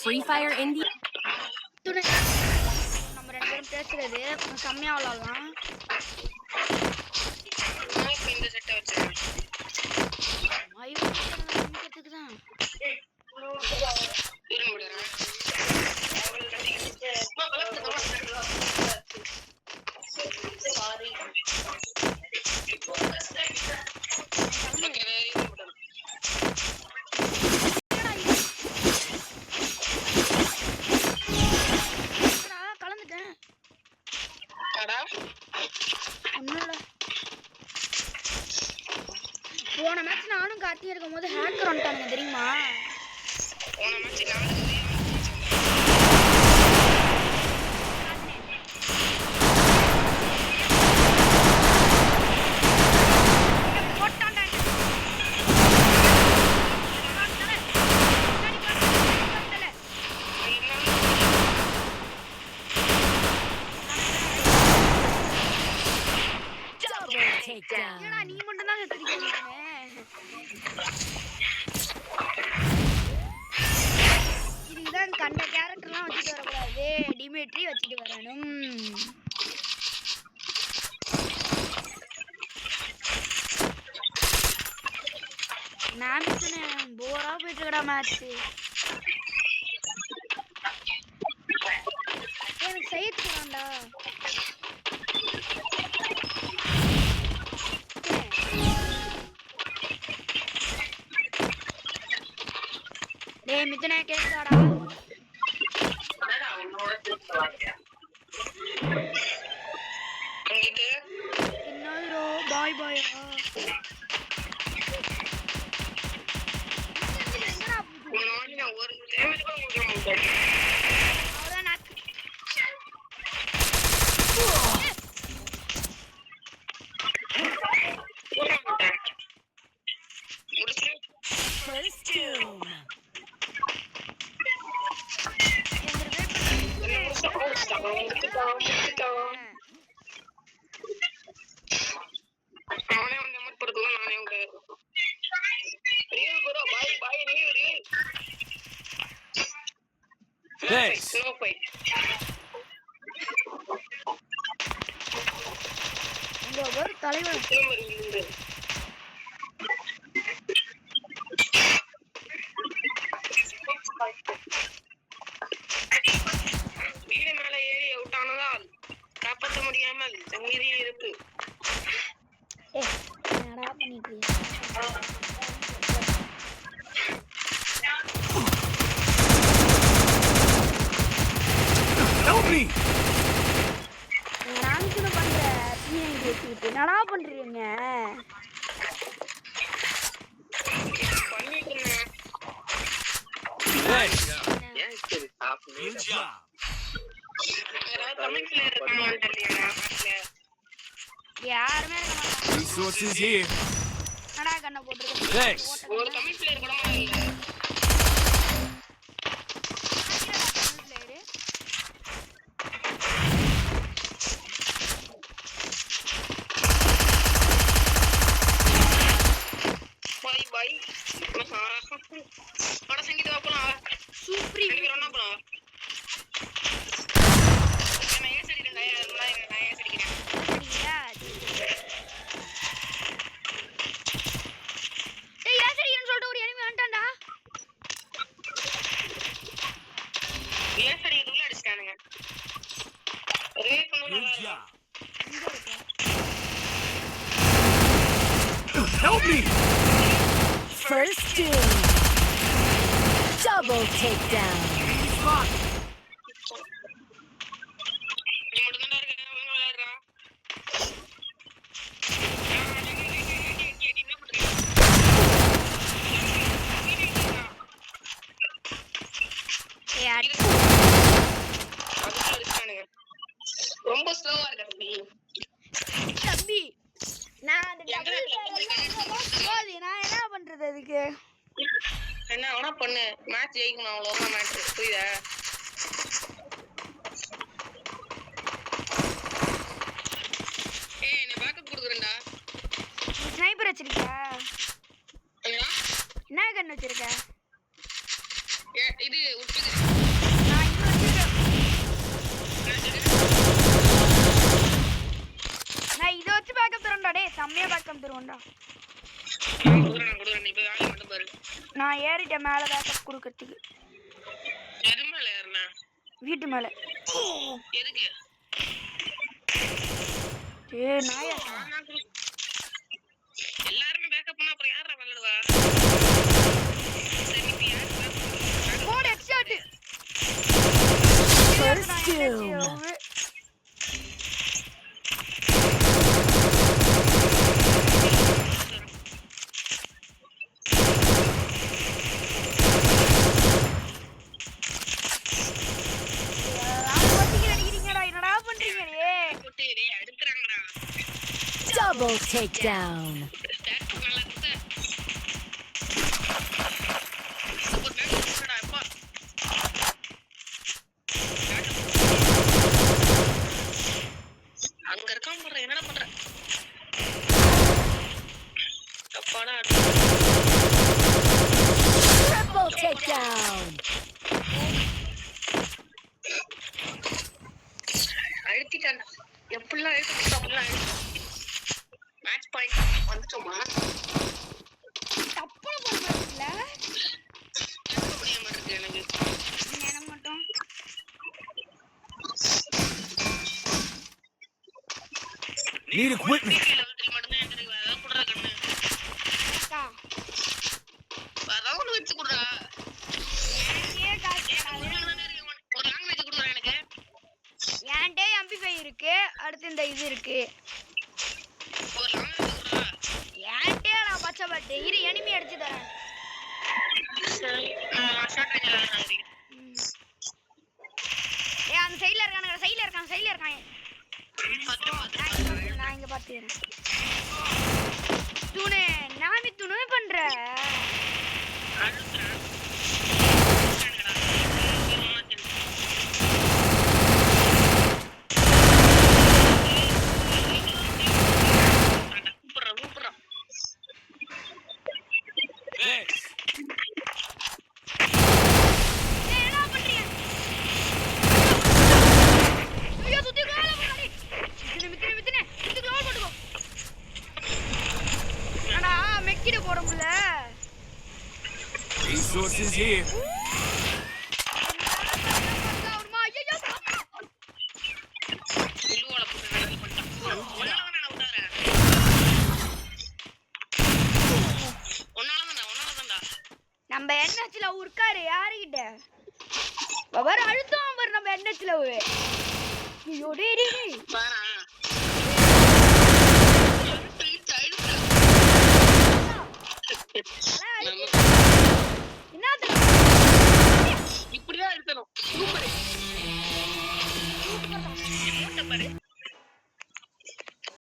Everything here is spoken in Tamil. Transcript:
Free Fire India. நம்ம ரெண்டு பேரும் பேசுறது கம்மியா விளையாடலாம். இந்த செட்டை வச்சிருக்கேன். போன மேட்ச் நானும் கார்த்தியும் இருக்கும்போது ஹேக்கர் வந்துட்டானுங்க தெரியுமா? போன மேட்ச் நான் நீ மட்டும் தான் இதுதான் கண்ட கேரக்டர்லாம் வச்சுட்டு வரக்கூடாது. டிமிட்ரி வச்சுட்டு வரணும். நான் போரா போயிட்டு இருக்கடா மேட்ச். எனக்கு செய்ய வேண்டா. டேய் மிதுனே கேக்குதாடா? அங்கிட்டு என்னடா பாய் பாய். நான் ஒரு டேமேஜ் கூட கொடுக்க மாட்டேன். அவ்வளவுதான். நானே வந்து அமர் படுத்துவேன். நானே உங்க ரியல் ப்ரோ பாய் பாய் நீ ரியல். Thanks. No fight. உங்க ஒரு தலைவன் வீடு மேல ஏறி அவுட் ஆனதால் காப்பாற்ற முடியாமல் மீறி இருக்கு. என்னடா பண்ணிட்டு Help me. நான் கூட பண்ற பேசிட்டு என்னடா பண்றீங்க? Thanks. Good job. Tamil player இருக்கானு தெரியல. யாருமே இருக்க மாட்டாங்க. Resources here. என்னடா கண்ண போட்டுருக்க? Thanks. ஒரு தமிழ் பிளேயர் கூட இல்ல. பாய் பாய். பட சங்கீத வாப்பலாம். சூப்பர் ரெண்டு பேரும் ஒண்ணா போலாம். நான் ஏஸ் அடிக்கிறேன். நான் ஏஸ் அடிக்கிறேன். சரியா? டேய் ஏஸ் அடிக்கிறேன்னு சொல்லிட்டு ஒரு எனிமி வந்துட்டான்டா. ஏஸ் அடிக்கிறதுக்குள்ள அடிச்சிட்டானுங்க. ரேட் Good பண்ணனும். job. Help me. First doom. Double takedown. நீ மட்டும் தான் இருக்க. அவங்க விளையாடுறா. ரொம்ப ஸ்லோவா இருக்கு தம்பி. நான் அந்த நான் என்ன பண்றது அதுக்கு? என்ன வேணா பண்ணு. மேட்ச் ஜெயிக்கணும் அவ்வளவுதான் மேட்ச். புரியுதா? ஏய் நான் பேக்கப் கொடுக்குறேன்டா. ஸ்னைப்பர் வச்சிருக்கியா? என்ன என்ன கன் வச்சிருக்க? இது உட்பது நான் இங்க வச்சிருக்கேன். நான் இதை வச்சு பேக்கப் தருவேன்டா. டேய் செம்மையா பேக்கப் தருவேன்டா. நீ போய் வேலையை மட்டும் பாரு. நான் ஏறிட்டேன் மேல பேக்கப் கொடுக்கறதுக்கு. எது மேல ஏறினா? வீட்டு மேல. எதுக்கு? நாயா எல்லாருமே பேக்கப் பண்ணா அப்புறம் யாரா விளையாடுவா? சரி நீ யாரு? கோட் headshot. First doom. Double takedown. அங்க இருக்கான் போற என்னடா பண்ற? அப்பாடா Triple takedown. அழுத்திட்டான்டா. எப்படிலாம் அழுத்திட்டு அப்படிலாம் மேட்ச் பாயிண்ட் வந்துட்டோமா? தப்புல போறதுல முடியாம இருக்கு எனக்கு. நேரம் மட்டும் Need equipment. மட்டும்தான் எனக்கு அதான் குடுறா கண்ணு. அக்கா அதான் ஒண்ணு வச்சு குடுறா. எனக்கே காசு ஒரு லாங்குவேஜ் குடுறா எனக்கு. என்கிட்ட MP5 இருக்கு. அடுத்து இந்த இது இருக்கு. ஒரு லாங்குவேஜ் குடுறா. என்கிட்ட நான் பச்சை பட்டு இரு எனிமி அடிச்சு தரேன். சரி நான் ஷார்ட் ரேஞ்சில வரேன். அந்த சைடுல இருக்கானுங்க. சைடுல இருக்கான். நான் இங்க பாத்துறேன். துணு நாமி துணு பண்ற. Thanks. என்ன பண்றீங்க? ஐயோ சுத்தி கோல போடி. மித்தினே சுத்தி கோல போடுங்க. அடா மெக்கிட போட முடியல. Resources here. நம்ம என்ஹெச்ல இருக்காரு யாருகிட்ட அவர் அழுத்தம் அவர் நம்ம என்ஹெச்ல ஐயோ டேய்